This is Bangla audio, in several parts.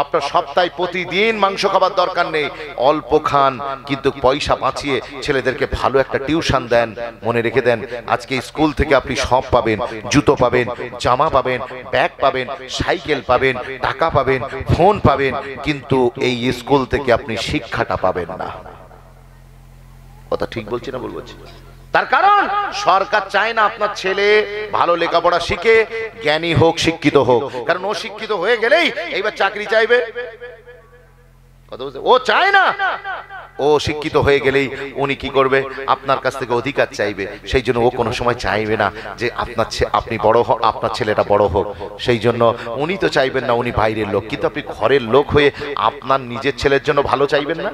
আপনার সপ্তাহে প্রতিদিন মাংস খাবার দরকার নেই, অল্প খান, কিন্তু পয়সা বাঁচিয়ে ছেলেদেরকে ভালো একটা টিউশন দেন। মনে রেখে দেন, আজকে স্কুল থেকে আপনি সব পাবেন, জুতো পাবেন, জামা পাবেন, ব্যাগ পাবেন, সাইকেল পাবেন, টাকা পাবেন, ফোন পাবেন, কিন্তু এই স্কুল থেকে আপনি শিক্ষাটা পাবেন না। কথা ঠিক বলছি না ভুল বলছি? তার কারণ সরকার চায় না আপনার ছেলে ভালো লেখাপড়া শিখে জ্ঞানী হোক, শিক্ষিত হোক। কারণ ও শিক্ষিত হয়ে গেলেই এইবার চাকরি চাইবে, কথা বুঝতে? ও চায় না, ও শিক্ষিত হয়ে গেলেই উনি কি করবে, আপনার কাছ থেকে অধিকার চাইবে। সেই জন্য ও কোনো সময় চাইবে না যে আপনি বড় হোক, আপনার ছেলেটা বড় হোক। সেই জন্য উনি তো চাইবেন না উনি বাইরের লোক, কিন্তু আপনি ঘরের লোক হয়ে আপনার নিজের ছেলের জন্য ভালো চাইবেন না?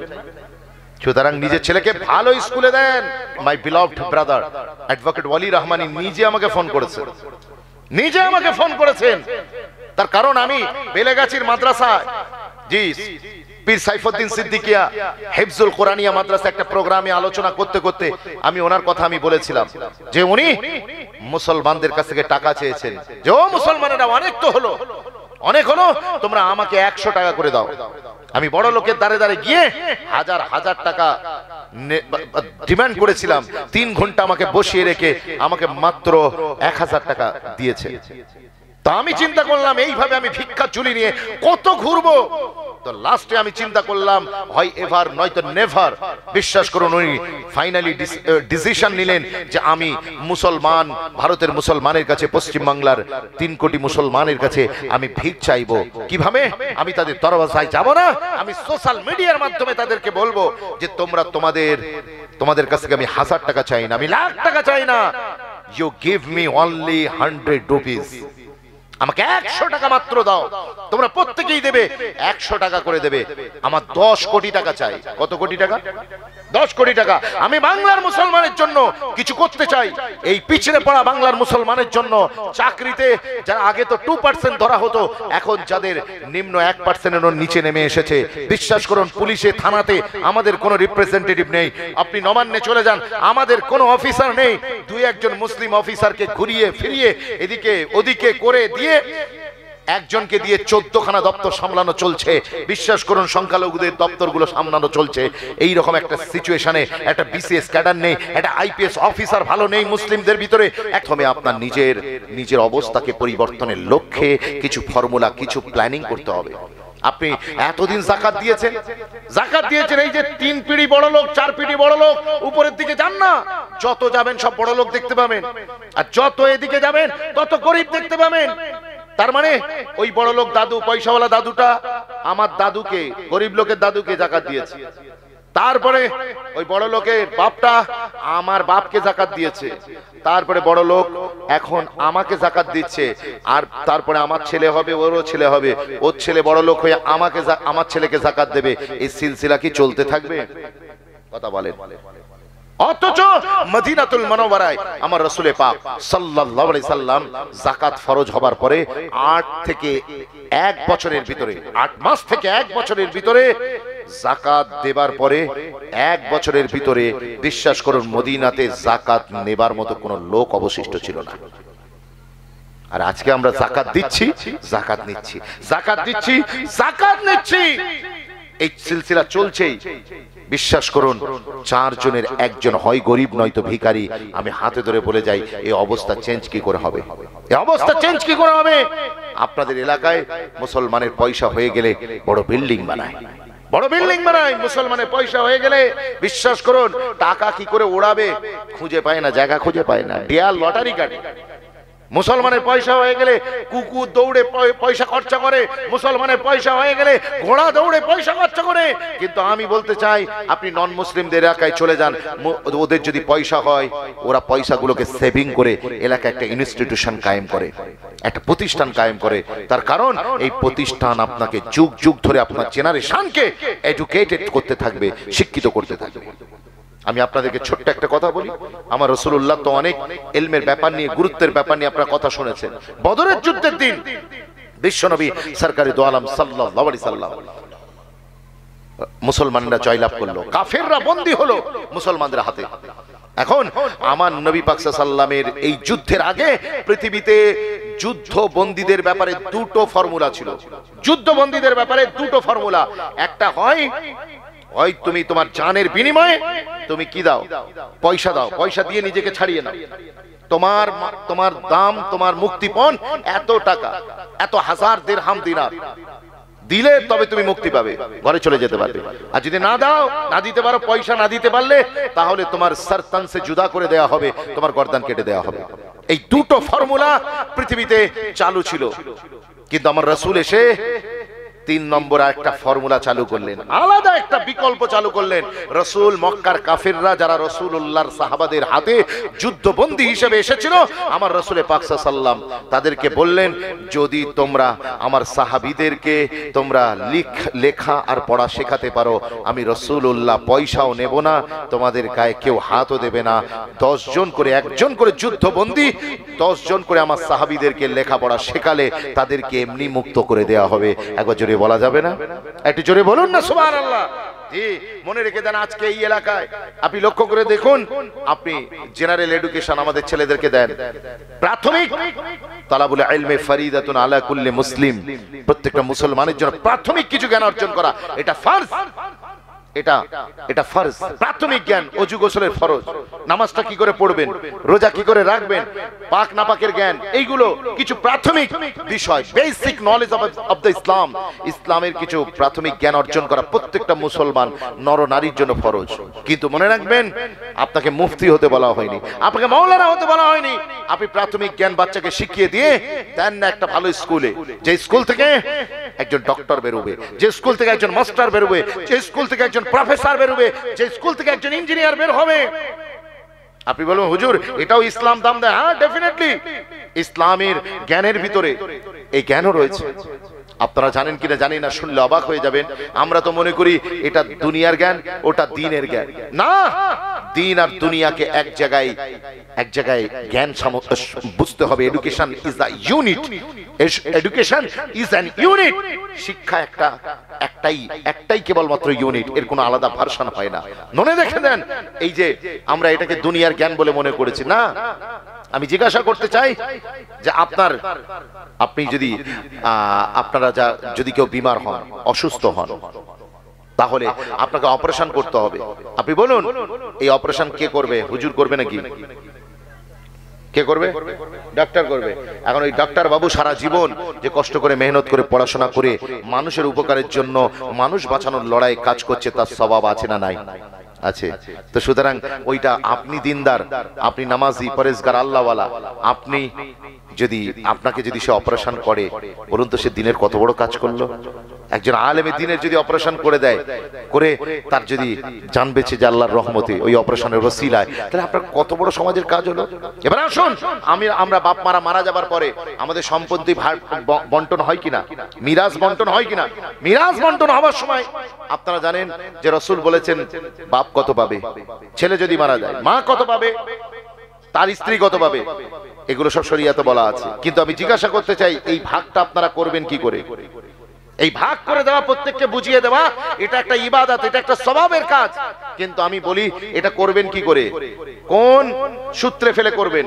সুতরাং নিজের ছেলেকে ভালো স্কুলে দেন। মাই বিলভড ব্রাদার অ্যাডভোকেট ওয়ালি রহমানী নিজে আমাকে ফোন করেছেন, তার কারণ আমি বেলেগাছির মাদ্রাসা, জি পীর সাইফুদ্দিন সিদ্দিকিয়া হিফজুল কোরআনিয়া মাদ্রাসা একটা প্রোগ্রামে আলোচনা করতে করতে আমি ওনার কথা আমি বলেছিলাম যে উনি মুসলমানদের কাছ থেকে টাকা চেয়েছেন, যে ও মুসলমানেরা অনেক তো হলো, অনেক হলো, তোমরা আমাকে 100 টাকা করে দাও। আমি বড় লোকের দ্বারে দ্বারে গিয়ে হাজার হাজার টাকা ডিমান্ড করেছিলাম। 3 ঘন্টা আমাকে বসিয়ে রেখে আমাকে মাত্র 1000 টাকা দিয়েছে। তা আমি চিন্তা করলাম এইভাবে আমি ভিক্ষা চুলি নিয়ে কত ঘুরবো। তো লাস্টে আমি চিন্তা করলাম হয় এভার নয়তো নেভার। বিশ্বাস করুন উনি ফাইনালি ডিসিশন নিলেন যে আমি মুসলমান, ভারতের মুসলমানের কাছে, পশ্চিম বাংলার 3 কোটি মুসলমানের কাছে আমি ভিক চাইবো। কিভাবে? আমি তাদের দরওয়াজায় যাব না, আমি সোশ্যাল মিডিয়ার মাধ্যমে তাদেরকে বলবো যে তোমরা তোমাদের কাছ থেকে আমি 1000 টাকা চাই না, আমি লাখ টাকা চাই না, you give me only 100 rupees, আমাকে 100 টাকা মাত্র দাও। তোমরা প্রত্যেকেই দেবে 100 টাকা করে দেবে। আমার 10 কোটি টাকা চাই। কত কোটি টাকা? 10 কোটি টাকা। আমি বাংলার মুসলমানের জন্য কিছু করতে চাই। এই পিছড়ে পড়া বাংলার মুসলমানের জন্য চাকরিতে যারা আগে তো 2% ধরা হতো, এখন যাদের নিম্ন 1%-এর নিচে নেমে এসেছে। বিশ্বাস করুন পুলিশে, থানাতে আমাদের কোনো রিপ্রেজেন্টেটিভ নেই। আপনি নবান্নে চলে যান, আমাদের কোনো অফিসার নেই। 2-1 মুসলিম অফিসারকে ঘুরিয়ে ফিরিয়ে এদিকে ওদিকে করে দিয়ে একজনকে দিয়ে 14খানা দপ্তর সামলানো চলছে। বিশ্বাস করুন সংখ্যালঘুদের দপ্তরগুলো সামলানো চলছে। এই রকম একটা সিচুয়েশনে একটা বিসিএস ক্যাডার নেই, একটা আইপিএস অফিসার ভালো নেই মুসলিমদের ভিতরে। একদমই আপনার নিজের অবস্থাকে পরিবর্তনের লক্ষ্যে কিছু ফর্মুলা, কিছু প্ল্যানিং করতে হবে। আপনি এতদিন জাকাত দিয়েছেন, এই যে 3 পিঁড়ি বড় লোক, 4 পিঁড়ি বড় লোক, উপরের দিকে যান না, যত যাবেন সব বড় লোক দেখতে পাবেন, আর যত এদিকে যাবেন তত গরিব দেখতে পাবেন। তার মানে ওই বড় লোক দাদু, পয়সাওয়ালা দাদুটা আমার দাদুকে, গরিব লোকের দাদুকে জাকাত দিয়েছে। তারপরে ওই বড় লোকের বাপটা আমার বাপকে জাকাত দিয়েছে। তারপরে বড় লোক এখন আমাকে জাকাত দিচ্ছে, আর তারপরে আমার ছেলে হবে, ওরও ছেলে হবে, ওর ছেলে বড় লোক হয়ে আমার ছেলেকে জাকাত দেবে। এই সিলসিলা কি চলতে থাকবে? কথা বলেন। অথচ মদিনাতুল মুনাওয়ারায় আমার রাসূল পাক সাল্লাল্লাহু আলাইহি সাল্লাম যাকাত ফরজ হবার পরে 8 থেকে 1 বছরের ভিতরে, 8 মাস থেকে 1 বছরের ভিতরে যাকাত দেবার পরে 1 বছরের ভিতরে বিশ্বাস করুন মদিনাতে যাকাত নেবার মতো কোনো লোক অবশিষ্ট ছিল না। আর আজকে আমরা যাকাত দিচ্ছি, যাকাত নিচ্ছি, যাকাত দিচ্ছি, যাকাত নিচ্ছি, এই সিলসিলা চলছেই। বিশ্বাস করুন 4 জনের 1 জন হয় গরিব নয়তো ভিখারি। আমি হাতে ধরে বলে যাই এই অবস্থা চেঞ্জ কি করে হবে? এই অবস্থা চেঞ্জ কি করে হবে? আপনাদের এলাকায় মুসলমানের পয়সা হয়ে গেলে বড় বিল্ডিং বানায়, বড় বিল্ডিং বানায়। মুসলমানের পয়সা হয়ে গেলে বিশ্বাস করুন টাকা কি করে ওড়াবে খুঁজে পায় না, জায়গা খুঁজে পায় না, ডিয়ার লটারি কাটে। মুসলমানের পয়সা হয়ে গেলে কুকুর দৌড়ে পয়সা খরচা করে, মুসলমানের পয়সা হয়ে গেলে ঘোড়া দৌড়ে পয়সা খরচা করে। কিন্তু আমি বলতে চাই আপনি নন মুসলিমদের এলাকায় চলে যান, ওদের যদি পয়সা হয় ওরা পয়সাগুলোকে সেভিং করে এলাকায় একটা ইনস্টিটিউশন কায়েম করে, একটা প্রতিষ্ঠান কায়েম করে। তার কারণ এই প্রতিষ্ঠান আপনাকে যুগ যুগ ধরে আপনার জেনারেশনকে এডুকেটেড করতে থাকবে, শিক্ষিত করতে থাকবে। আমি আপনাদেরকে ছোট্ট একটা কথা বলি, আমার রাসূলুল্লাহ তো অনেক ইলমের ব্যাপার নিয়ে, গুরুত্বের ব্যাপার নিয়ে আপনারা কথা শুনেছেন। বদরের যুদ্ধের দিন বিশ্বনবী সরকারি দো আলম সাল্লাল্লাহু আলাইহি সাল্লাম মুসলমানরা জয়লাভ করলো, কাফেররা বন্দী হলো মুসলমানদের হাতে। এখন আমার নবী পাক সাল্লাল্লাহু আলাইহি ওয়াসাল্লামের এই যুদ্ধের আগে পৃথিবীতে যুদ্ধ বন্দীদের ব্যাপারে দুটো ফর্মুলা ছিল। যুদ্ধ বন্দীদের ব্যাপারে দুটো ফর্মুলা, একটা হয় তুমি তোমার জানের বিনিময়ে তুমি কি দাও, পয়সা দাও, পয়সা দিয়ে নিজেকে ছাড়িয়ে নাও, তোমার দাম, তোমার মুক্তিপণ এত টাকা, এত হাজার দিরহাম দিনার দিলে তবে তুমি মুক্তি পাবে, ঘরে চলে যেতে পারবে। আর যদি না দাও, না দিতে পারো, পয়সা না দিতে পারলে তাহলে তোমার সরতন সে জুদা করে দেয়া হবে, তোমার গর্দান কেটে দেয়া হবে। এই দুটো ফর্মুলা পৃথিবীতে চালু ছিল, কিন্তু আমার রাসূল এসে 3 নম্বর একটা ফর্মুলা চালু করলেন, আলাদা একটা বিকল্প চালু করলেন। রাসূল মক্কার কাফিররা যারা রাসূলুল্লাহর সাহাবাদের হাতে যুদ্ধবন্দী হিসেবে এসেছিল, আমার রাসূল পাক সাল্লাল্লাহু আলাইহি ওয়াসাল্লাম তাদেরকে বললেন, যদি তোমরা আমার সাহাবীদেরকে তোমরা লেখা আর পড়া শেখাতে পারো, আমি রাসূলুল্লাহ পয়সাও নেব না, তোমাদের গায়ে কেউ হাতও দেবে না। 10 জন করে, একজন করে যুদ্ধবন্দী 10 জন করে আমার সাহাবীদেরকে লেখাপড়া শেখালে তাদেরকে এমনি মুক্ত করে দেয়া হবে। একবার জোরে বলা যাবে না? একটু জোরে বলুন না সুবহানাল্লাহ। জি, মনে রেখে দেন, আজকে এই এলাকায় আপনি লক্ষ্য করে দেখুন, আপনি জেনারেল এডুকেশন আমাদের ছেলেদেরকে দেন, প্রাথমিক তালাবুল ইলমে ফরিদাতুন আলা কুল্লি মুসলিম, প্রত্যেকটা মুসলমানের জন্য প্রাথমিক কিছু জ্ঞান অর্জন করা এটা ফরজ। এটা ফরজ, প্রাথমিক জ্ঞান। ওযু গোসলের ফরজ, নামাজটা কি করে পড়বেন, রোজা কি করে রাখবেন, পাক নাপাকের জ্ঞান, এইগুলো কিছু প্রাথমিক বিষয়, বেসিক নলেজ অফ দ্য ইসলাম। ইসলামের কিছু প্রাথমিক জ্ঞান অর্জন করা প্রত্যেকটা মুসলমান নর নারীর জন্য ফরজ। কিন্তু মনে রাখবেন, আপনাকে মুফতি হতে বলা হয়নি, আপনাকে মাওলানা হতে বলা হয়নি। আপনি প্রাথমিক জ্ঞান বাচ্চাকে শিখিয়ে দিয়ে দেন না একটা ভালো স্কুলে, যে স্কুল থেকে একজন ডক্টর বেরোবে, যে স্কুল থেকে একজন মাস্টার বেরোবে, যে স্কুল থেকে একজন প্রফেসর বেরোবে, যে স্কুল থেকে একজন ইঞ্জিনিয়ার বের হবে। আপনি বলুন হুজুর এটাও ইসলাম দাম দেয়? হ্যাঁ, ডেফিনেটলি ইসলামের জ্ঞানের ভিতরে এই জ্ঞানও রয়েছে। আপনারা জানেন কিনা জানি না, শুনলে অবাক হয়ে যাবেন। আমরা তো মনে করি এটা দুনিয়ার জ্ঞান, ওটা দ্বীনের জ্ঞান। না, দ্বীন আর দুনিয়াকে এক জায়গায় জ্ঞান বুঝতে হবে। Education is a unit, education is an unit. শিক্ষা একটাই কেবলমাত্র ইউনিট, এর কোনো আলাদা ভার্সন হয় না। মনে রেখে দেন, এই যে আমরা এটাকে দুনিয়ার জ্ঞান বলে মনে করেছি, না। আমি জিজ্ঞাসা করতে চাই যে আপনি যদি যদি কেউ বিমার হন, অসুস্থ হন, তাহলে আপনাকে অপারেশন করতে হবে। আপনি বলুন এই অপারেশন কে করবে? হুজুর করবে নাকি? কে করবে? ডাক্তার করবে। এখন ওই ডাক্তার বাবু সারা জীবন যে কষ্ট করে মেহনত করে পড়াশোনা করে মানুষের উপকারের জন্য, মানুষ বাঁচানোর লড়াই কাজ করছে, তার স্বভাব আছে না নাই? আছে। তো সুতরাং ওইটা আপনি দিনদার, আপনি নামাজি, পরেজগার, আল্লাহওয়ালা, আপনাকে যদি সে অপারেশন করে, বলুন তো সে দিনের কত বড় কাজ করলো? একজন আলেমে দিনের যদি অপারেশন করে দেয়, করে তার যদি জান বেঁচে যায় আল্লাহর রহমতে ওই অপারেশনের ওসিলায়, তাহলে আপনার কত বড় সমাজের কাজ হলো। এবার আসুন, আমরা বাপ মারা যাবার পরে আমাদের সম্পত্তি বন্টন হয় কিনা, মিরাজ বন্টন হয় কিনা? মিরাজ বন্টন হওয়ার সময় আপনারা জানেন যে রাসূল বলেছেন বাপ কত পাবে, ছেলে যদি মারা যায় মা কত পাবে, তার স্ত্রী কত পাবে, এগুলো সব শরীয়তে বলা আছে। কিন্তু আমি জিজ্ঞাসা করতে চাই, এই ভাগটা আপনারা করবেন কি করে? এই ভাগ করে দেওয়া, প্রত্যেককে বুঝিয়ে দেওয়া, এটা একটা ইবাদত, এটা একটা সওয়াবের কাজ। কিন্তু আমি বলি এটা করবেন কি করে, কোন সূত্রে ফেলে করবেন?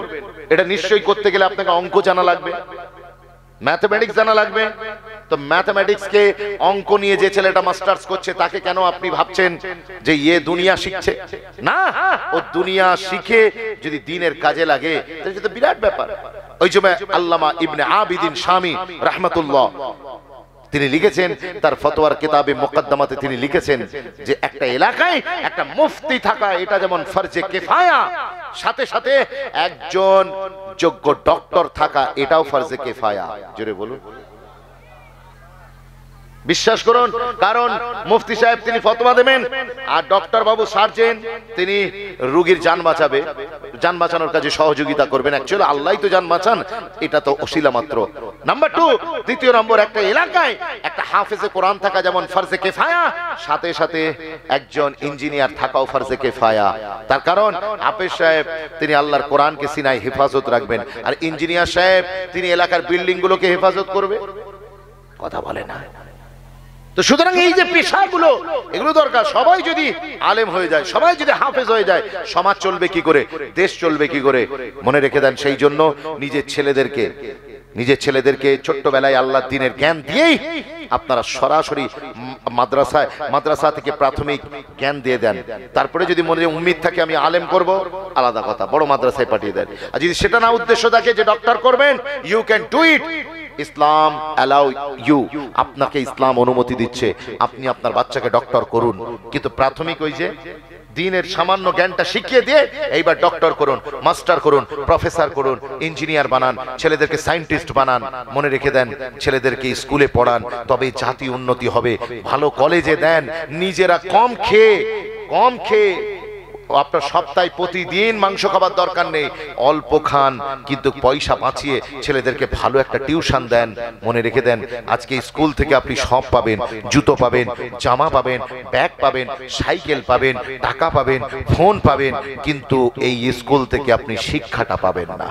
এটা নিশ্চয়ই করতে গেলে আপনাকে অঙ্ক জানা লাগবে, ম্যাথমেটিক্স জানা লাগবে। তো ম্যাথমেটিক্স কে অঙ্ক নিয়ে যে ছেলেটা মাস্টার্স করছে, তাকে কেন আপনি ভাবছেন যে দুনিয়া শিখছে? না, ও দুনিয়া শিখে যদি দ্বীনের কাজে লাগে তাহলে এটা বিরাট ব্যাপার। ওই সময় আল্লামা ইবনে আবিদিন শামী রাহমাতুল্লাহ তিনি লিখেছেন তার ফতোয়ার কিতাবে মুকদ্দমাতে, তিনি লিখেছেন যে একটা এলাকায় একটা মুফতি থাকা এটা যেমন ফরজে কিফায়া, সাথে সাথে একজন যোগ্য ডক্টর থাকা এটাও ফরজে কিফায়া। জোরে বলুন, বিশ্বাস করুন। কারণ মুফতি সাহেব তিনি ফতোয়া দেবেন, আর ডক্টর বাবু সার্জেন তিনি রোগীর জান বাঁচাবে, জান বাঁচানোর কাজে সহযোগিতা করবেন। অ্যাকচুয়ালি আল্লাহই তো জান বাঁচান, এটা তো ওসিলা মাত্র। নাম্বার 2, দ্বিতীয় নম্বর, একটা এলাকায় একটা হাফেজে কোরআন থাকা যেমন ফরজে কিফায়া, সাথে সাথে একজন ইঞ্জিনিয়ার থাকাও ফরজে কিফায়া। তার কারণ হাফেজ সাহেব তিনি আল্লাহর কোরআনকে সিনায় হেফাজত রাখবেন, আর ইঞ্জিনিয়ার সাহেব তিনি এলাকার বিল্ডিং গুলোকে হেফাজত করবে। কথা বলে না। তো সুতরাং এই যে পেশাগুলো, এগুলো দরকার। সবাই যদি আলেম হয়ে যায়, সবাই যদি হাফেজ হয়ে যায়, সমাজ চলবে কি করে, দেশ চলবে কি করে? মনে রেখে দেন, সেই জন্য নিজের ছেলেদেরকে ছোট্টবেলায় আল্লাহর দ্বীনের জ্ঞান দিয়েই আপনারা সরাসরি মাদ্রাসা থেকে প্রাথমিক জ্ঞান দিয়ে দেন। তারপরে যদি মনে উম্মিদ থাকে আমি আলেম করব, আলাদা কথা, বড় মাদ্রাসায় পাঠিয়ে দেন। আর যদি সেটা না উদ্দেশ্য থাকে যে ডক্টর করবেন, you can do it. Islam allow you, আপনাকে ইসলাম অনুমতি দিচ্ছে, আপনি আপনার বাচ্চাকে ডক্টর করুন, কিন্তু প্রাথমিক ওই যে দ্বীনের সামান্য জ্ঞানটা শিখিয়ে দিয়ে এইবার ডক্টর করুন, মাস্টার করুন, প্রফেসর করুন, ইঞ্জিনিয়ার বানান, ছেলেদেরকে সায়েন্টিস্ট বানান। মনে রেখে দেন, ছেলেদেরকে স্কুলে পড়ান, তবে জাতি উন্নতি হবে। ভালো কলেজে দেন, নিজেরা কম খেয়ে আপনার সপ্তাহে প্রতিদিন মাংস খাবার দরকার নেই, অল্প খান, কিন্তু পয়সা বাঁচিয়ে ছেলেদেরকে ভালো একটা টিউশন দেন। মনে রেখে দেন, আজকে স্কুল থেকে আপনি সব পাবেন, জুতো পাবেন, জামা পাবেন, ব্যাগ পাবেন, সাইকেল পাবেন, টাকা পাবেন, ফোন পাবেন, কিন্তু এই স্কুল থেকে আপনি শিক্ষাটা পাবেন না।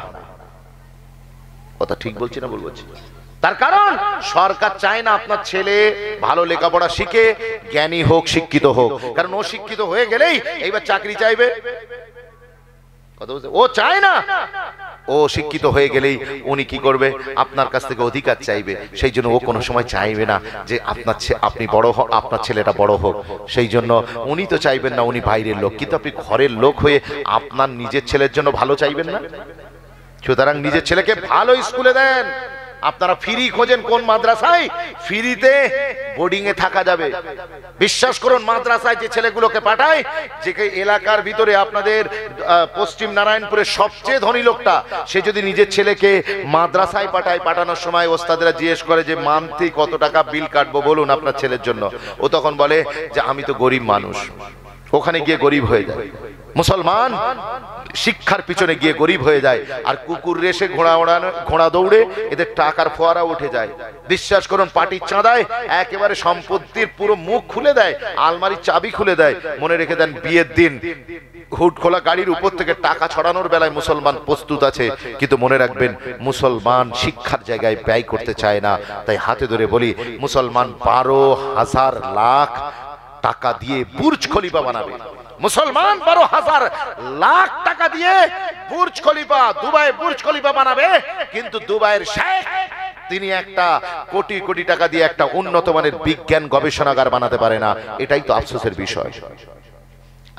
কথা ঠিক বলছি না ভুল বলছি? তার কারণ সরকার চায় না আপনার ছেলে ভালো লেখাপড়া শিখে জ্ঞানী হোক, শিক্ষিত হোক। কারণ ও শিক্ষিত হয়ে গেলেই এইবার চাকরি চাইবে, ও চায় না। ও শিক্ষিত হয়ে গেলেই উনি কি করবে, আপনার কাছ থেকে অধিকার চাইবে। সেই জন্য ও কোনো সময় চাইবে না যে আপনি বড় হোক, আপনার ছেলেটা বড় হোক। সেই জন্য উনি তো চাইবেন না উনি বাইরের লোক, কিন্তু আপনি ঘরের লোক হয়ে আপনার নিজের ছেলের জন্য ভালো চাইবেন না? সুতরাং নিজের ছেলেকে ভালো স্কুলে দেন। আপনারা ফ্রি খোঁজেন কোন মাদ্রাসায় ফ্রিতে বোর্ডিং এ থাকা যাবে। বিশ্বাস করুন, মাদ্রাসায় যে ছেলেগুলোকে পাঠায়, যে এলাকার ভিতরে আপনাদের পশ্চিম নারায়ণপুরের সবচেয়ে ধনী লোকটা, সে যদি নিজের ছেলেকে মাদ্রাসায় পাঠায়, পাঠানোর সময় ওস্তাদেরা জিজ্ঞেস করে যে মান্থলি কত টাকা বিল কাটবো বলুন আপনার ছেলের জন্য, ও তখন বলে যে আমি তো গরিব মানুষ। ওখানে গিয়ে গরিব হয়ে যায়। মুসলমান শিক্ষার পিছনে গিয়ে গরিব হয়ে যায়, আর কুকুর রেসে ঘোড়া দৌড়ে এদের টাকার ফোয়ারা উঠে যায়। বিশ্বাস করুন, পার্টির চাঁদায় একেবারে সম্পত্তির পুরো মুখ খুলে দেয়, আলমারির চাবি খুলে দেয়। মনে রেখে দেন, বিয়ের দিন হুড খোলা গাড়ির উপর থেকে টাকা ছড়ানোর বেলায় মুসলমান প্রস্তুত আছে, কিন্তু মনে রাখবেন মুসলমান শিক্ষার জায়গায় ব্যয় করতে চায় না। তাই হাতে ধরে বলি, মুসলমান 12,000 লাখ টাকা দিয়ে বুর্জ খলিফা বানাবে। মুসলমান 12,000 লাখ টাকা দিয়ে Burj Khalifa, Dubai Burj Khalifa বানাবে, কিন্তু দুবাইয়ের শেখ তিনি একটা কোটি কোটি টাকা দিয়ে একটা উন্নত মানের বিজ্ঞান গবেষণাগার বানাতে পারে না। এটাই তো আফসোসের বিষয়।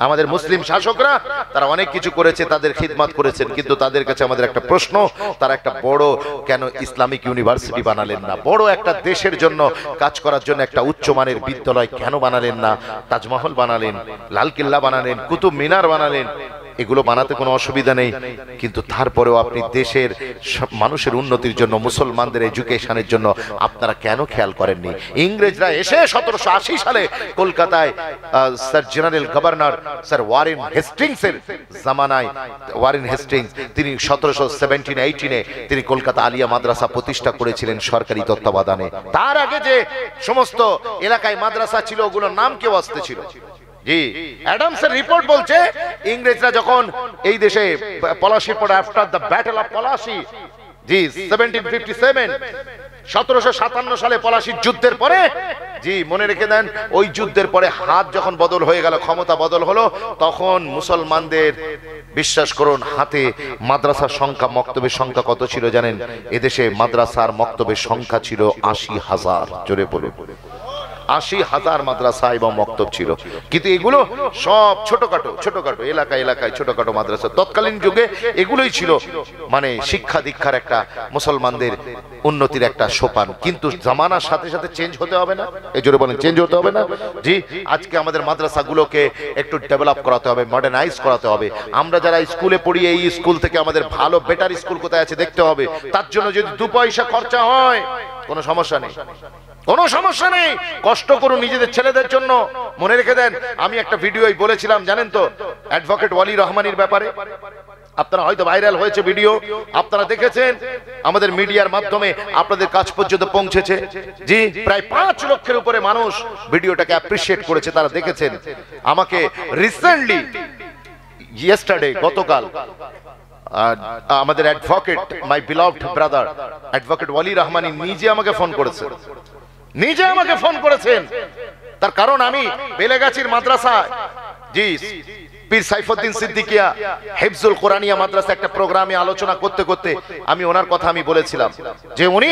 আমাদের মুসলিম শাসকরা তারা অনেক কিছু করেছে, তাদের খিদমত করেছেন, কিন্তু তাদের কাছে আমাদের একটা প্রশ্ন, তারা একটা বড় কেন ইসলামিক ইউনিভার্সিটি বানালেন না? বড় একটা দেশের জন্য কাজ করার জন্য একটা উচ্চমানের বিদ্যালয় কেন বানালেন না? তাজমহল বানালেন, লালকেল্লা বানালেন, কুতুব মিনার বানালেন, এগুলো বানাতে কোনো অসুবিধা নেই, কিন্তু তারপরেও আপনি দেশের মানুষের উন্নতির জন্য, মুসলমানদের এডুকেশনের জন্য আপনারা কেন খেয়াল করেননি? ইংরেজরা এসে 1780 সালে কলকাতায় sir general governor sir Warren হেস্টিংসের জামানায়, ওয়ারেন হেস্টিংস তিনি 1717-18 তিনি কলকাতা আলিয়া মাদ্রাসা প্রতিষ্ঠা করেছিলেন সরকারি তত্ত্বাবধানে। তার আগে যে সমস্ত এলাকায় মাদ্রাসা ছিল ওগুলোর নাম কেউ আসতে ছিল। জি, অ্যাডামসের রিপোর্ট বলছে ইংরেজরা যখন এই দেশে পলাশির পরে, after the battle of Palashi, জি 1757 1757 সালে পলাশির যুদ্ধের পরে, জি মনে রেখে দেন, ওই যুদ্ধের পরে হাত যখন বদল হয়ে গেল, ক্ষমতা বদল হলো, তখন মুসলমানদের বিশ্বাস করুন হাতে মাদ্রাসার সংখ্যা, মক্তবের সংখ্যা কত ছিল জানেন? এদেশে মাদ্রাসার মক্তবের সংখ্যা ছিল 80,000। জোরে বলে 80,000 মাদ্রাসা এবং মক্তব ছিল, কিন্তু এগুলো সব ছোটখাটো এলাকায় ছোটখাটো মাদ্রাসা। তৎকালীন যুগে এগুলোই ছিল মানে শিক্ষা দীক্ষার একটা, মুসলমানদের উন্নতির একটা সোপান। কিন্তু জামানার সাথে সাথে চেঞ্জ হতে হবে না? এই জোরে বলেন, চেঞ্জ হতে হবে না? জি, আজকে আমাদের মাদ্রাসাগুলোকে একটু ডেভেলপ করাতে হবে, মডার্নাইজ করাতে হবে। আমরা যারা স্কুলে পড়ি, এই স্কুল থেকে আমাদের ভালো বেটার স্কুল কোথায় আছে দেখতে হবে। তার জন্য যদি 2 পয়সা খরচা হয় কোনো সমস্যা নেই, কোনো সমস্যা নেই, কষ্ট করুন নিজেদের ছেলেদের জন্য। মনে রেখে দেন, আমি একটা ভিডিওই বলেছিলাম জানেন তো, অ্যাডভোকেট ওয়ালি রহমানের ব্যাপারে। আপনারা হয়তো ভাইরাল হয়েছে ভিডিও, আপনারা দেখেছেন, আমাদের মিডিয়ার মাধ্যমে আপনাদের কাছ পর্যন্ত পৌঁছেছে। জি, প্রায় 5 লক্ষের উপরে মানুষ ভিডিওটাকে অ্যাপ্রিশিয়েট করেছে, তারা দেখেছেন। আমাকে রিসেন্টলি ইয়েস্টারডে, গতকাল, আমাদের অ্যাডভোকেট, মাই বিলভড ব্রাদার অ্যাডভোকেট ওয়ালি রহমানি নিজে আমাকে ফোন করেছে। নিজে আমাকে ফোন করেছেন। তার কারণ আমি বেলেগাছির মাদ্রাসা, জি পীর সাইফুদ্দিন সিদ্দিকিয়া হিফজুল কোরআনিয়া মাদ্রাসা একটা প্রোগ্রামে আলোচনা করতে করতে আমি ওনার কথা আমি বলেছিলাম যে উনি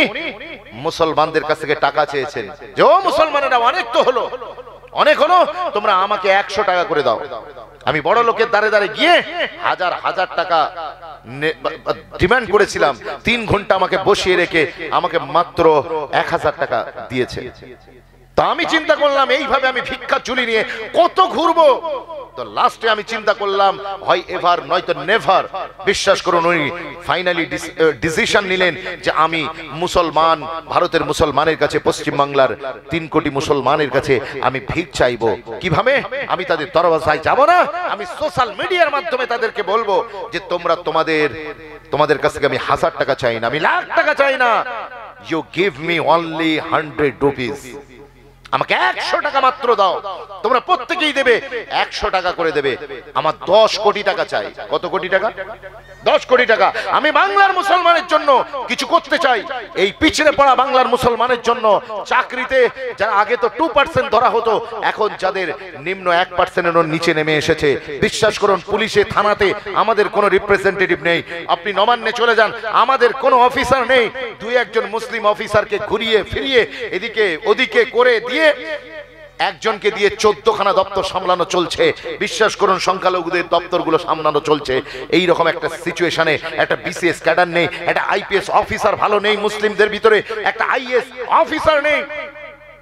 মুসলমানদের কাছ থেকে টাকা চেয়েছেন, যে ও মুসলমানেরা অনেক তো হলো, অনেক হলো, তোমরা আমাকে 100 টাকা করে দাও। আমি বড় লোকের দ্বারে দ্বারে গিয়ে হাজার হাজার টাকা ডিমান্ড করেছিলাম। 3 ঘন্টা আমাকে বসিয়ে রেখে আমাকে মাত্র 1000 টাকা দিয়েছে। তা আমি চিন্তা করলাম এইভাবে আমি ভিক্ষা চুলি নিয়ে কত ঘুরবো। তো লাস্টে আমি চিন্তা করলাম হয় এভার নয়তো নেভার। বিশ্বাস করুন উনি ফাইনালি ডিসিশন নিলেন যে আমি মুসলমান, ভারতের মুসলমানের কাছে, পশ্চিম বাংলার 3 কোটি মুসলমানের কাছে আমি ভিক চাইবো। কিভাবে? আমি তাদের দরওয়াজায় যাব না, আমি সোশ্যাল মিডিয়ার মাধ্যমে তাদেরকে বলবো যে তোমরা তোমাদের কাছ থেকে আমি 1000 টাকা চাই না, আমি লাখ টাকা চাই না, you give me only 100 rupees, আমাকে 100 টাকা মাত্র দাও। তোমরা প্রত্যেকেই দেবে 100 টাকা করে দেবে। আমার 10 কোটি টাকা চাই। কত কোটি টাকা? 10 কোটি টাকা। আমি বাংলার মুসলমানের জন্য কিছু করতে চাই। এই পিছড়ে পড়া বাংলার মুসলমানের জন্য চাকরিতে যারা আগে তো 2% ধরা হতো, এখন যাদের নিম্ন 1% এর নিচে নেমে এসেছে। বিশ্বাস করুন পুলিশে, থানাতে আমাদের কোনো রিপ্রেজেন্টেটিভ নেই। আপনি নবান্নে চলে যান, আমাদের কোনো অফিসার নেই। 2-1 মুসলিম অফিসারকে ঘুরিয়ে ফিরিয়ে এদিকে ওদিকে করে দিয়ে একজনকে দিয়ে 14খানা দপ্তর সামলানো চলছে। বিশ্বাস করুন সংখ্যালঘুদের দপ্তরগুলো সামলানো চলছে। এই রকম একটা সিচুয়েশনে একটা বিসিএস ক্যাডার নেই, একটা আইপিএস অফিসার ভালো নেই, মুসলিমদের ভিতরে একটা আইএস অফিসার নেই।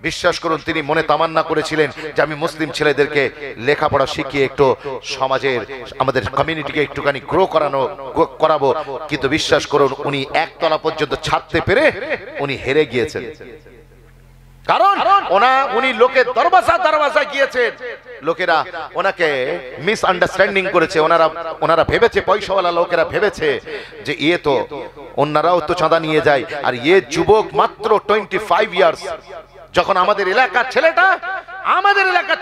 বিশ্বাস করুন তিনি মনে তামান্না করেছিলেন যে আমি মুসলিম ছেলেদেরকে লেখাপড়া শিখিয়ে একটু সমাজের, আমাদের কমিউনিটিকে একটুখানি গ্রো করাবো। কিন্তু বিশ্বাস করুন উনি একতলা পর্যন্ত ছাড়তে পেরে উনি হেরে গিয়েছেন। কারণ উনি লোকের দরওয়াজা গিয়েছেন, লোকেরা ওনাকে মিস আন্ডারস্ট্যান্ডিং করেছে। ওনারা ভেবেছে, পয়সাওয়ালা লোকেরা ভেবেছে যে ইয়ে তো ওনারাও তো চাঁদা নিয়ে যায়, আর ইয়ে যুবক মাত্র 25 ইয়ার্স। যখন আমাদের এলাকার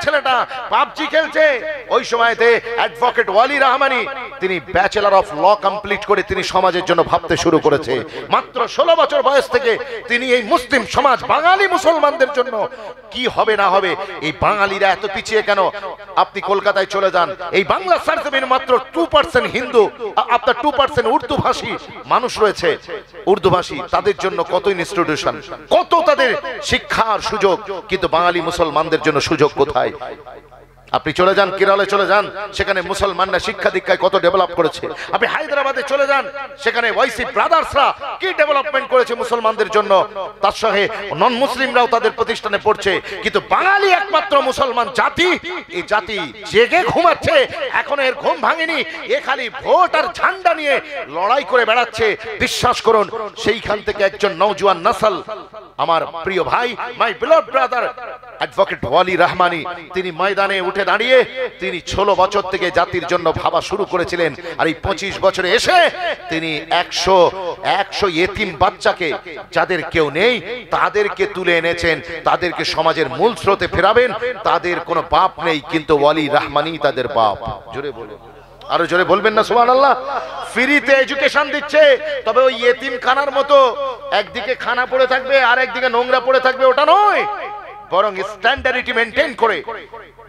ছেলেটা পাবজি খেলছে, ওই সময়তে অ্যাডভোকেট ওয়ালি রহমানি তিনি ব্যাচেলর অফ ল কমপ্লিট করে তিনি সমাজের জন্য ভাবতে শুরু করেছে। মাত্র 16 বছর বয়স থেকে তিনি এই মুসলিম সমাজ, বাঙালি মুসলমানদের জন্য কি হবে না হবে, এই বাঙালিরা এত পিছিয়ে কেন? আপনি কলকাতায় চলে যান, এই বাংলা সার্জমিন মাত্র 2% হিন্দু, আপনার 2% উর্দু ভাষী মানুষ রয়েছে। উর্দু ভাষী তাদের জন্য কত ইনস্টিটিউশন, কত তাদের শিক্ষার সুযোগ, কিন্তু বাঙালি মুসলমানদের জন্য সুযোগ কোথায়? আপনি চলে যান কেরলে, চলে যান, সেখানে মুসলমানরা শিক্ষা দীক্ষায় কত ডেভেলপ করেছে। আপনি হায়দ্রাবাদে চলে যান, সেখানে ওয়াইসি ব্রাদার্সরা কি ডেভেলপমেন্ট করেছে মুসলমানদের জন্য। তার সঙ্গে নন মুসলিমরাও তাদের প্রতিষ্ঠানে পড়ছে। কিন্তু বাঙালি একমাত্র মুসলমান জাতি, এই জাতি জেগে ঘুমাচ্ছে, এখন এর ঘুম ভাঙেনি। এ খালি ভোট আর ঝান্ডা নিয়ে লড়াই করে বেড়াচ্ছে। বিশ্বাস করুন সেইখান থেকে একজন নওজোয়ান নসল, আমার প্রিয় ভাই, মাই বিলভড ব্রাদার অ্যাডভোকেট ওয়ালি রহমানি, তিনি ময়দানে উঠে দাঁড়িয়ে তিনি 16 বছর থেকে জাতির জন্য ভাবা শুরু করেছিলেন। আর এই 25 বছরে এসে তিনি 100 ইয়েতিম বাচ্চাকে, যাদের কেউ নেই, তাদেরকে তুলে এনেছেন, তাদেরকে সমাজের মূল স্রোতে ফেরাবেন। তাদের কোনো বাপ নেই, কিন্তু ওয়ালি রহমানি তাদের বাপ। জোরে বলুন, আরো জোরে বলবেন না সুবহানাল্লাহ। ফ্রিতে এডুকেশন দিচ্ছে, তবে ওই ইয়েতিম খানার মতো একদিকে খানা পড়ে থাকবে আর একদিকে নোংরা পড়ে থাকবে, ওটা নয়। বরং স্ট্যান্ডার্ডিটি মেইনটেইন করে,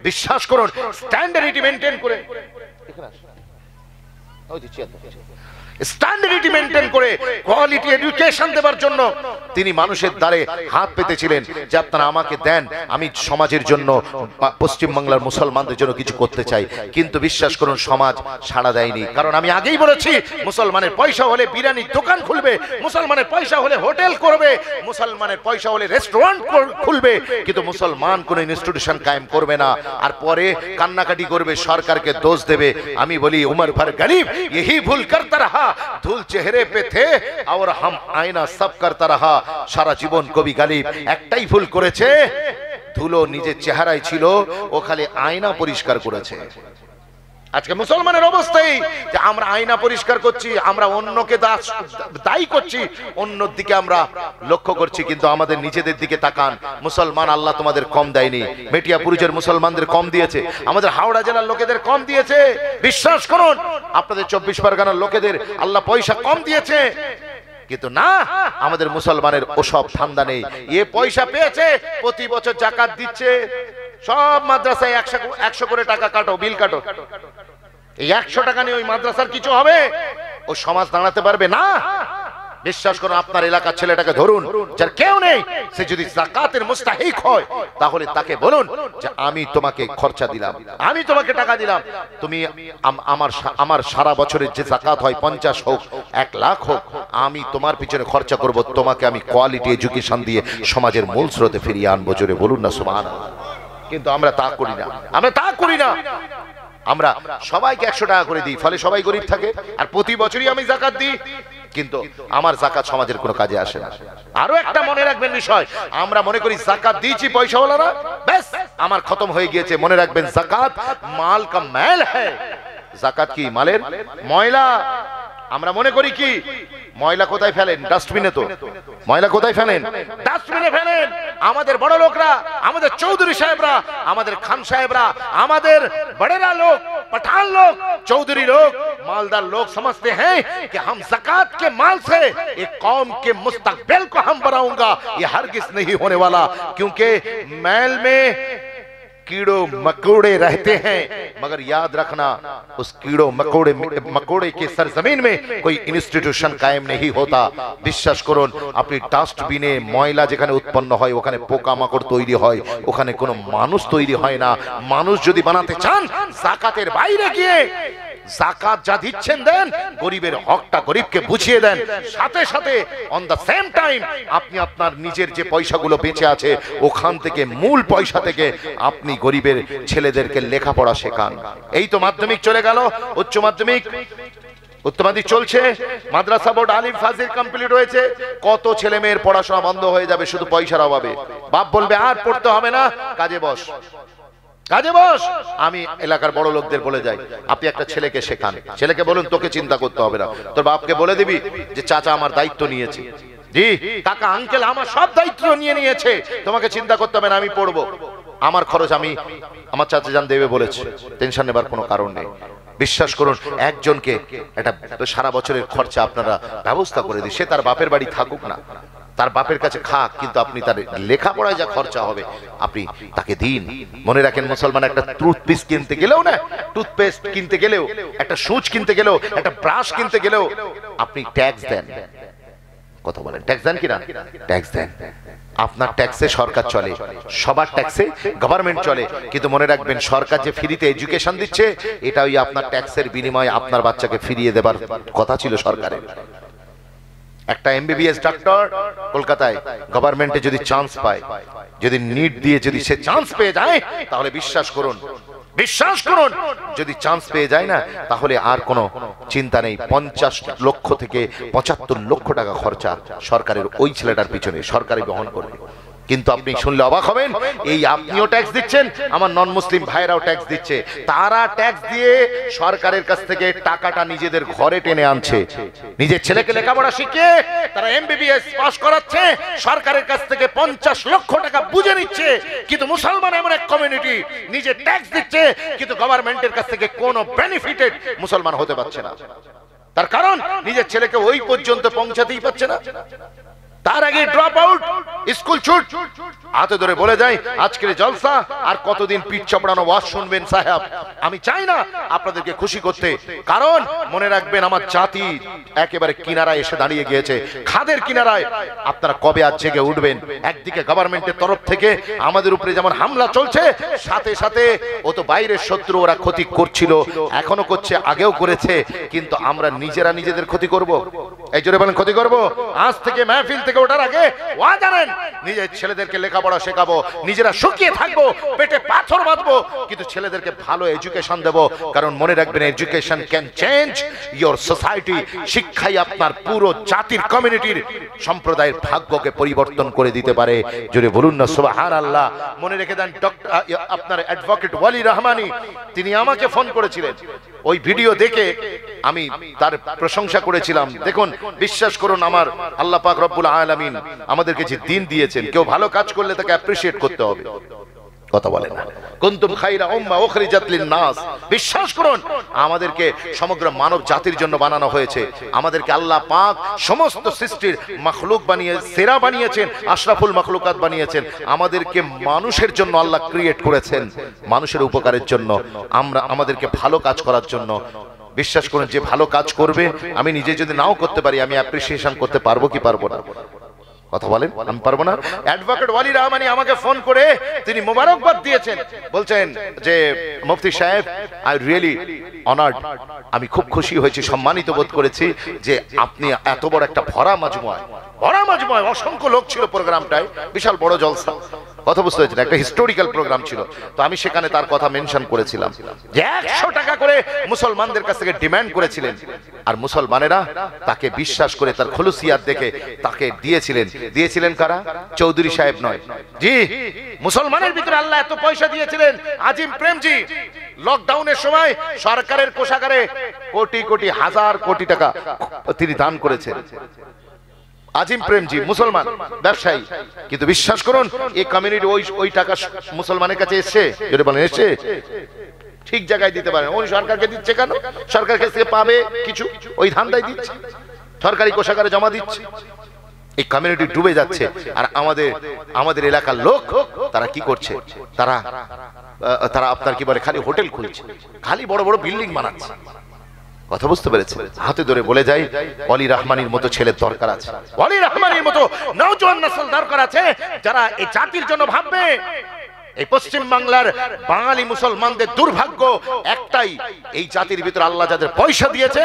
বিশ্বাস করুন স্ট্যান্ডার্ডিটি মেইনটেইন করে, স্ট্যান্ডার্ডিটি মেইনটেইন করে কোয়ালিটি এডুকেশন দেবার জন্য তিনি মানুষের দ্বারে হাত পেতেছিলেন যে আপনারা আমাকে দেন, আমি সমাজের জন্য, পশ্চিম বাংলার মুসলমানদের জন্য কিছু করতে চাই। কিন্তু বিশ্বাস করুন সমাজ সাড়া দেয়নি। কারণ আমি আগেই বলেছি, মুসলমানের পয়সা হলে বিরিয়ানির দোকান খুলবে, মুসলমানের পয়সা হলে হোটেল করবে, মুসলমানের পয়সা হলে রেস্টুরেন্ট খুলবে, কিন্তু মুসলমান কোনো ইনস্টিটিউশন কায়েম করবে না। আর পরে কান্নাকাটি করবে, সরকারকে দোষ দেবে। আমি বলি উমর ভর গরিব यही ভুল করতা রহা, ধুল চেহারে পে থে और हम आईना सब करता रहा। সারা জীবন কবি গালিব একটাই ভুল করেছে, ধুলো নিজের চেহারায় ছিল, ও খালি আয়না পরিষ্কার করেছে। আজকে মুসলমানের অবস্থাই যে আমরা আয়না পরিষ্কার করছি, আমরা অন্যকে দায়ী করছি, অন্যর দিকে আমরা লক্ষ্য করছি, কিন্তু আমাদের নিজেদের দিকে তাকান। মুসলমান আল্লাহ তোমাদের কম দেয়নি, মেটিয়াপুরুষের মুসলমানদের কম দিয়েছে, আমাদের হাওড়া জেলার লোকেদের কম দিয়েছে। বিশ্বাস করুন আপনাদের 24 পরগনার লোকেদের আল্লাহ পয়সা কম দিয়েছে। কিন্তু না, আমাদের মুসলমানের ওসব ধান্দা নেই। এ পয়সা পেয়েছে, প্রতি বছর যাকাত দিচ্ছে, সব মাদ্রাসায় 100 করে টাকা কাটো, বিল কাটো। এই 100 টাকা নিয়ে ওই মাদ্রাসার কিছু হবে? ও সমাজ দাঁড়াতে পারবে না। বিশ্বাস করুন, আপনার এলাকার ছেলেটাকে ধরুন, যার কেউ নেই, সে যদি যাকাতের মুস্তাহিক হয়, তাহলে তাকে বলুন যে আমি তোমাকে খরচা দিলাম, আমি তোমাকে টাকা দিলাম, তুমি আমার সারা বছরের যে যাকাত হয় 50 হোক 1 লাখ হোক, আমি তোমার পিছনে খরচা করব, তোমাকে আমি কোয়ালিটি এডুকেশন দিয়ে সমাজের মূল স্রোতে ফিরিয়ে আনবো। জোরে বলুন না সুবহানাল্লাহ। কিন্তু আমরা তা করি না, আমরা তা করি না। আমরা সবাইকে 100 টাকা করে দিই, ফলে সবাই গরিব থাকে। আর প্রতি বছরই আমি যাকাত দিই, কিন্তু আমার যাকাত সমাজের কোনো কাজে আসে না। আরো একটা মনে রাখবেন বিষয়, আমরা মনে করি যাকাত দিয়েছি পয়সাওয়ালারা, ব্যাস আমার খতম হয়ে গিয়েছে। মনে রাখবেন, যাকাত মাল কা মেল হ্যায়। যাকাত কি মালের ময়লা। আমরা মনে করি কি, ময়লা কোথায় ফেলেন? ডাস্টবিনে। তো ময়লা কোথায় ফেলেন? ডাস্টবিনে ফেলেন। আমাদের বড় লোকরা, আমাদের চৌধুরী সাহেবরা, আমাদের খান সাহেবরা, আমাদের बड़ेरा लोग, पठान लोग, चौधरी लोग, मालदार लोग समझते हैं कि हम ज़कात के माल से एक कौम के मुस्तकबिल को हम बनाऊंगा। ये हरगिज़ नहीं होने वाला, क्योंकि मैल में कीड़ो मकोड़े रहते हैं, मगर याद रखना, उस कीड़ो मकोड़े के सरजमीन में कोई इंस्टीट्यूशन कायम नहीं होता। বিশ্বাস করুন, আপনি ডাস্টবিনে ময়লা যেখানে উৎপন্ন হয়, ওখানে পোকামাকড় তৈরি হয়, ওখানে কোনো মানুষ তৈরি হয় না। মানুষ যদি বানাতে চান, যাকাতের বাইরে গিয়ে যাকাত যা দিচ্ছেন দেন, গরিবের হকটা গরিবকে বুঝিয়ে দেন। সাথে সাথে অন দ্য সেম টাইম আপনি আপনার নিজের যে পয়সাগুলো বেঁচে আছে, ওখান থেকে মূল পয়সা থেকে আপনি গরিবের ছেলেদেরকে লেখাপড়া শেখান। এই তো মাধ্যমিক চলে গেল, উচ্চ মাধ্যমিক উত্তমাদি চলছে, মাদ্রাসা বোর্ড আলিম ফাজিল কমপ্লিট হয়েছে। কত ছেলে মেয়ের পড়াশোনা বন্ধ হয়ে যাবে শুধু পয়সার অভাবে। বাপ বলবে আর পড়তে হবে না, কাজে বস, কাজে বস। আমি এলাকার বড় লোকদের বলে যাই, আপনি একটা ছেলেকে শেখান, ছেলেকে বলুন তোকে চিন্তা করতে হবে না, তোর বাপকে বলে দিবি যে চাচা আমার দায়িত্ব নিয়েছে, জি কাকা আঙ্কেল আমার সব দায়িত্ব নিয়ে নিয়েছে, তোমাকে চিন্তা করতে হবে না, আমি পড়বো, আমার খরচ আমি আমার চাচা জান দেবে বলেছে, টেনশন নেবার কোনো কারণ নেই। বিশ্বাস করুন, একজনকে একটা সারা বছরের খরচা আপনারা ব্যবস্থা করে দিন, সে তার বাপের বাড়ি থাকুক না, তার বাপের কাছে খাক, কিন্তু আপনি তার লেখাপড়ায় যা খরচা হবে আপনি তাকে দিন। মনে রাখেন, মুসলমান একটা টুথপেস্ট কিনতে গেলেও না, টুথপেস্ট কিনতে গেলেও, একটা সুচ কিনতে গেলেও, একটা ব্রাশ কিনতে গেলেও আপনি ট্যাক্স দেন। কথা বলেন, ট্যাক্স দেন কিনা? ট্যাক্স দেন। আপনার ট্যাক্সে সরকার চলে, সবার ট্যাক্সে গভর্নমেন্ট চলে, কিন্তু মনে রাখবেন সরকার যে ফ্রিতে এডুকেশন দিচ্ছে, এটা ওই আপনার ট্যাক্সের বিনিময়ে আপনার বাচ্চাকে ফিরিয়ে দেবার কথা ছিল সরকারের। একটা এমবিবিএস ডাক্তার কলকাতায় গভর্নমেন্টে যদি চান্স পায়, যদি নিট দিয়ে যদি সে চান্স পেয়ে যায়, তাহলে বিশ্বাস করুন, বিশ্বাস করুন, যদি চান্স পেয়ে যায় না, তাহলে আর কোনো চিন্তা নেই। 50 লক্ষ থেকে 75 লক্ষ টাকা খরচা সরকারের ওই ছেলেটার পিছনে সরকারই বহন করবে। কিন্তু আপনি শুনলে অবাক হবেন, এই আপনিও ট্যাক্স দিচ্ছেন, আমার নন মুসলিম ভাইরাও ট্যাক্স দিচ্ছে, তারা ট্যাক্স দিয়ে সরকারের কাছ থেকে টাকাটা নিজেদের ঘরে টেনে আনছে, নিজের ছেলেকে লেখাপড়া শিখিয়ে তারা এমবিবিএস পাস করাচ্ছে, সরকারের কাছ থেকে 50 লক্ষ টাকা বুঝে নিচ্ছে। কিন্তু মুসলমান এমন এক কমিউনিটি, নিজে ট্যাক্স দিচ্ছে কিন্তু গভর্নমেন্টের কাছ থেকে কোনো বেনিফিটেড মুসলমান হতে পারছে না। তার কারণ নিজের ছেলেকে ওই পর্যন্ত পৌঁছাতেই পারছে না, তার আগে ড্রপ আউট, স্কুল ছুট। হাতে ধরে বলে যায়, আজকের জলসা আর কতদিন পিঠ চাপড়ানো ওয়াজ শুনবেন সাহেব? আমি চাই না আপনাদেরকে খুশি করতে, কারণ মনে রাখবেন আমার জাতি একেবারে কিনারায় এসে দাঁড়িয়ে গিয়েছে, খাদের কিনারায়। আপনারা কবে আজ জেগে উঠবেন? একদিকে গভর্নমেন্টের তরফ থেকে আমাদের উপরে যেমন হামলা চলছে, সাথে সাথে ও তো বাইরের শত্রু, ওরা ক্ষতি করছিল, এখনো করছে, আগেও করেছে, কিন্তু আমরা নিজেরা নিজেদের ক্ষতি করব? এই জোরে বলেন, ক্ষতি করব? আজ থেকে মাহফিল থেকে ওঠার আগে ওয়া জানেন, নিজের ছেলেদেরকে লেখাপড়া শেখাবো, নিজেরা শুকিয়ে থাকবো, পেটে পাথর বাঁধবো, কিন্তু ছেলেদেরকে ভালো এডুকেশন দেব। কারণ মনে রাখবেন, education can change your society. শিক্ষাই আপনার পুরো জাতির, কমিউনিটির, সম্প্রদায়ের ভাগ্যকে পরিবর্তন করে দিতে পারে। জোরে বলুন না সুবহানাল্লাহ। মনে রেখে দেন, আপনার অ্যাডভোকেট ওয়ালি রহমানি, তিনি আমাকে ফোন করেছিলেন, ওই ভিডিও দেখে আমি তার প্রশংসা করেছিলাম। দেখুন, বিশ্বাস করুন, আমার আল্লাহ পাক রব্বুল আলামিন আমাদেরকে যে দিন দিয়েছেন, কেউ ভালো কাজ করলে তাকে অ্যাপ্রিশিয়েট করতে হবে। কথা বলে না। কুনতুম খায়রা উম্মাহ উখরিজাত লিন-নাস। বিশ্বাস করুন আমাদেরকে সমগ্র মানব জাতির জন্য বানানো হয়েছে। আমাদেরকে আল্লাহ পাক সমস্ত সৃষ্টির মাখলুক বানিয়ে সেরা বানিয়েছেন, আশরাফুল মাখলুকাত বানিয়েছেন। আমাদেরকে মানুষের জন্য আল্লাহ ক্রিয়েট করেছেন, মানুষের উপকারের জন্য, আমাদেরকে ভালো কাজ করার জন্য। বিশ্বাস করুন যে ভালো কাজ করবে, আমি নিজে যদি নাও করতে পারি, আমি অ্যাপ্রিসিয়েশন করতে পারবো কি পারবো না? কথা বলেন, আমি পারবো না? অ্যাডভোকেট ওয়ালি রহমানী আমাকে ফোন করে তিনি মোবারকবাদ দিয়েছেন, বলছেন যে মুফতি সাহেব আই রিয়েলি অনার্ড, আমি খুব খুশি হয়েছি, সম্মানিত বোধ করেছি যে আপনি এত বড় একটা ভরা মাজমুয়ায় অসংখ্য লোক ছিল প্রোগ্রামটায়, বিশাল বড় জলসা। কথা বুঝতে হয়েছে, একটা হিস্টোরিক্যাল প্রোগ্রাম ছিল। তো আমি সেখানে তার কথা মেনশন করেছিলাম যে 100 টাকা করে মুসলমানদের কাছ থেকে ডিমান্ড করেছিলেন, আর মুসলমানেরা তাকে বিশ্বাস করে তার খুলুসিয়াত দেখে তাকে দিয়েছিলেন কারা? চৌধুরী সাহেব নয়, জি মুসলমানের ভিতরে আল্লাহ এত পয়সা দিয়েছিলেন। আজিম প্রেমজি লকডাউনের সময় সরকারের কোষাগারে কোটি কোটি হাজার কোটি টাকা তিনি দান করেছেন। আজিম প্রেমজি মুসলমান ব্যবসায়ী, কিন্তু বিশ্বাস করুন এই কমিউনিটি ওই টাকা মুসলমানের কাছে এসছে, যদি বলেন এসছে, ঠিক জায়গায় দিতে পারেন। ওই সরকারকে দিচ্ছে কেন? সরকার কাছ থেকে পাবে কিছু, ওই ধান্দায় দিচ্ছে, সরকারি কোষাগারে জমা দিচ্ছে। এই কমিউনিটি ডুবে যাচ্ছে। আর আমাদের এলাকার লোক তারা কি করছে? তারা আপনার কি বলে, খালি হোটেল খুলছে, খালি বড় বড় বিল্ডিং বানাচ্ছে। কথা বুঝতে পেরেছে? হাতে ধরে বলে যাই ওয়ালি রহমানির মতো ছেলের দরকার আছে, ওয়ালি রহমানির মতো নওজোয়ান নসল দরকার আছে, যারা এই জাতির জন্য ভাববে। এই পশ্চিম বাংলার বাঙালি মুসলমানদের দুর্ভাগ্য একটাই, এই জাতির ভিতরে আল্লাহ যাদের পয়সা দিয়েছে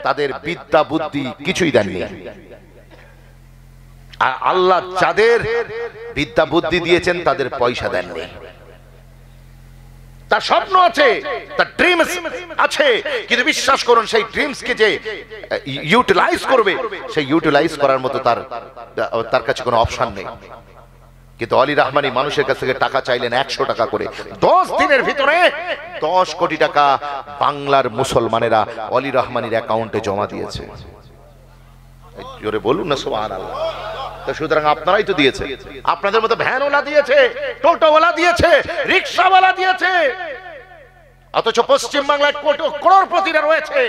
তাদের বিদ্যা বুদ্ধি কিছুই দেননি, আর আল্লাহ যাদের বিদ্যা বুদ্ধি দিয়েছেন তাদের পয়সা দেননি। তার স্বপ্ন আছে, তার ড্রিমস আছে, কিন্তু বিশ্বাস করুন সেই ড্রিমস কে যে ইউটিলাইজ করবে, সেই ইউটিলাইজ করার মতো তার কাছে কোনো অপশন নেই। কিন্তু ওয়ালি রহমানী মানুষের কাছ থেকে টাকা চাইলেন 100 টাকা করে। 10 দিনের ভিতরে 10 কোটি টাকা বাংলার মুসলমানেরা ওয়ালি রহমানীর অ্যাকাউন্টে জমা দিয়েছে। জোরে বলুন না সুবহানাল্লাহ। তো সুতরাং আপনারাই তো দিয়েছে, আপনাদের মতো ভ্যানওয়ালা দিয়েছে, টোটোওয়ালা দিয়েছে, রিকশাওয়ালা দিয়েছে। অথচ পশ্চিম বাংলায় করোড়পতিরা রয়েছে,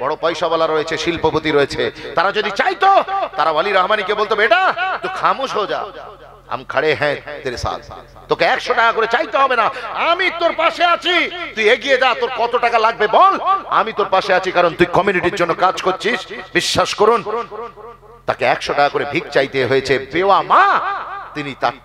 বড় পয়সাওয়ালা রয়েছে, শিল্পপতি রয়েছে। তারা যদি চাইতো তারা ওয়ালি রহমানীকে বলতো বেটা তুই খামোশ হো যা, हम खड़े हैं तेरे साथ, তোকে 100 টাকা করে চাইতে হবে না, আমি তোর পাশে আছি, তুই এগিয়ে যা, তোর কত টাকা লাগবে বল, আমি তোর পাশে আছি, কারণ তুই কমিউনিটির জন্য কাজ করছিস। বিশ্বাস করুন তাকে 100 টাকা করে ভিক চাইতে হয়েছে। বেওয়া মা তিনি তার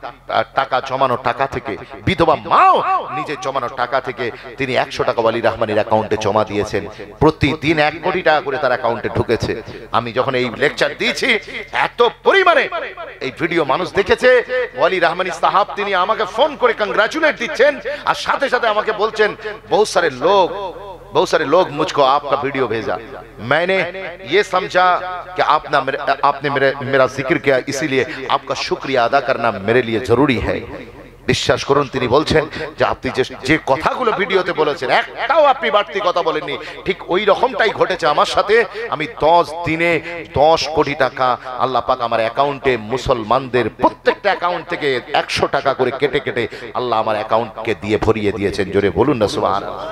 টাকা জমানো টাকা থেকে, বিধবা মাও নিজে জমানো টাকা থেকে তিনি 100 টাকা ওয়ালি রহমানীর অ্যাকাউন্টে জমা দিয়েছেন। প্রতিদিন 1 কোটি টাকা করে তার অ্যাকাউন্টে ঢুকেছে। আমি যখন এই লেকচার দিয়েছি এত পরিমাণে এই ভিডিও মানুষ দেখেছে। ওয়ালি রহমানী সাহাব তিনি আমাকে ফোন করে কংগ্রেচুলেট দিচ্ছেন, আর সাথে সাথে আমাকে বলছেন बहुत सारे लोग मुझको आपका वीडियो भेजा, मैंने ये समझा कि आपने मेरा जिक्र किया, इसीलिए आपका शुक्रिया अदा करना मेरे लिए जरूरी है। বিশ্বাস করুন তিনি বলছেন যে আপনি যে কথাগুলো ভিডিওতে বলেছেন একটাও আপনি বাড়তি কথা বলেননি, ঠিক ওই রকমটাই ঘটেছে আমার সাথে। আমি 10 দিনে 10 কোটি টাকা আল্লাহ পাক আমার অ্যাকাউন্টে, মুসলমানদের প্রত্যেকটা অ্যাকাউন্ট থেকে 100 টাকা করে কেটে কেটে আল্লাহ আমার অ্যাকাউন্টকে দিয়ে ভরিয়ে দিয়েছেন। জোরে বলুন না সুবহানাল্লাহ।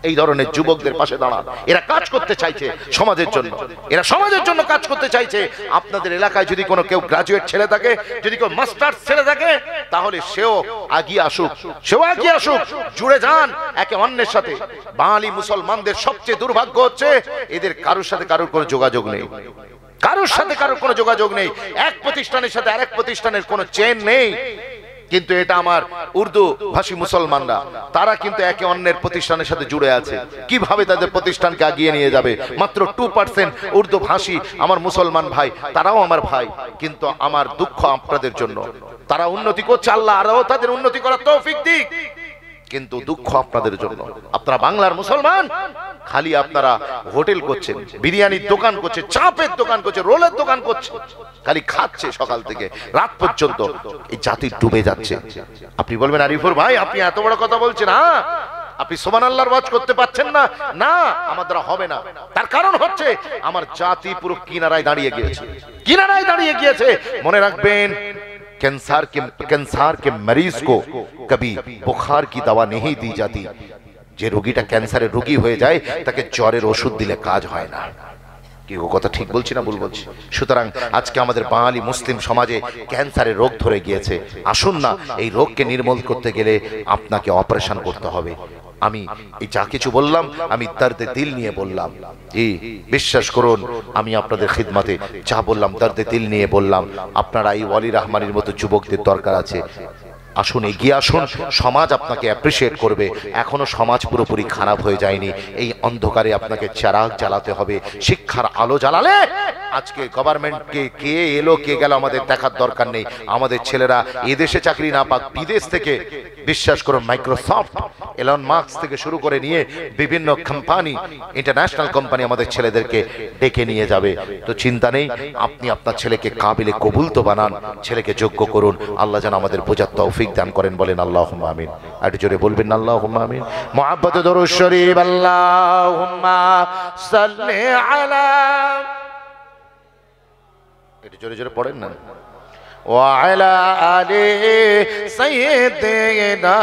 এই ধরনের যুবকদের পাশে দাঁড়ান, এরা কাজ করতে চাইছে সমাজের জন্য, এরা সমাজের জন্য কাজ করতে চাইছে। আপনাদের এলাকায় যদি কোনো কেউ গ্রাজুয়েট ছেলে থাকে, যদি কেউ মাস্টার্স ছেলে থাকে, তাহলে সেও আগিয়ে আসুক, জুড়ে যান একে অন্যের সাথে। বাঙালি মুসলমানদের সবচেয়ে দুর্ভাগ্য হচ্ছে এদের কারোর সাথে কারোর কোনো যোগাযোগ নেই, কারোর সাথে কারোর কোনো যোগাযোগ নেই, এক প্রতিষ্ঠানের সাথে আরেক প্রতিষ্ঠানের কোনো চেন নেই। কিন্তু এটা আমার উর্দু ভাষী মুসলমানরা, তারা কিন্তু একে অন্যের প্রতিষ্ঠানের সাথে জুড়ে আছে। কিভাবে তাদের প্রতিষ্ঠানকে এগিয়ে নিয়ে যাবে? মাত্র 2% উর্দু ভাষী আমার মুসলমান ভাই, তারাও আমার ভাই, কিন্তু আমার দুঃখ আপনাদের জন্য। তারা উন্নতি করছে, আল্লাহ আরো তাদের উন্নতি করার তৌফিক দিক, কিন্তু দুঃখ আপনাদের জন্য। আপনারা বাংলার মুসলমান, খালি আপনারা হোটেল করছেন, বিরিয়ানির দোকান করছে, চাপের দোকান করছে, রোলের দোকান করছে, খালি খাচ্ছে সকাল থেকে রাত পর্যন্ত। এই জাতি ডুবে যাচ্ছে। আপনি বলবেন আরিফুর ভাই আপনি এত বড় কথা বলছেন, হ্যাঁ আপনি সুবহানাল্লাহর ওয়াজ করতে পারছেন না, না আমার দ্বারা হবে না। তার কারণ হচ্ছে আমার জাতি পুরো কিনারায় দাঁড়িয়ে গিয়েছে, কিনারায় দাঁড়িয়ে গিয়েছে। মনে রাখবেন कैंसर के मरीज को कभी बुखार की दवा नहीं दी जाती। যে রোগীটা ক্যান্সারের রোগী হয়ে যায় তাকে জ্বরের ওষুধ দিলে কাজ হয় না। কি ও কথা ঠিক বলছি না ভুল বলছি? সুতরাং আজকে আমাদের বাঙালি মুসলিম সমাজে ক্যান্সারের রোগ ধরে গিয়েছে। আসুন না, এই রোগকে নির্মূল করতে গেলে আপনাকে অপারেশন করতে হবে। আমি এই যা কিছু বললাম আমি দর্দে দিল নিয়ে বললাম। জি বিশ্বাস করুন, আমি আপনাদের খিদমতে যা বললাম দর্দে দিল নিয়ে বললাম। আপনারা এই ওয়ালি রহমানের মতো যুবকদের দরকার আছে। আসুন, এগিয়ে আসুন, সমাজ আপনাকে অ্যাপ্রিসিয়েট করবে। এখনো সমাজ পুরোপুরি খারাপ হয়ে যায়নি। এই অন্ধকারে আপনাকে চারাগ জ্বালাতে হবে, শিক্ষার আলো জ্বালালে আজকে গভর্নমেন্টকে কে এলো কে গেল আমাদের দেখার দরকার নেই। আমাদের ছেলেরা এদেশে চাকরি না পাক, বিদেশ থেকে বিশ্বাস করুন মাইক্রোসফট, এলন মাস্ক থেকে শুরু করে নিয়ে বিভিন্ন কোম্পানি, ইন্টারন্যাশনাল কোম্পানি আমাদের ছেলেদেরকে ডেকে নিয়ে যাবে। তো চিন্তা নেই, আপনি আপনার ছেলেকে কাবিলে কবুল তো বানান, ছেলেকে যোগ্য করুন। আল্লাহ যেন আমাদের বোঝার তৌফিক দান করেন। বলেন আল্লাহুম্মা আমিন। একটু জোরে বলবেন আল্লাহুম্মা আমিন। মুহাব্বতে দরুদ শরীফ আল্লাহুম্মা সাল্লি আলা, একটু জোরে জোরে পড়েন না। ওয়া আলা আলি সাইয়্যিদিনা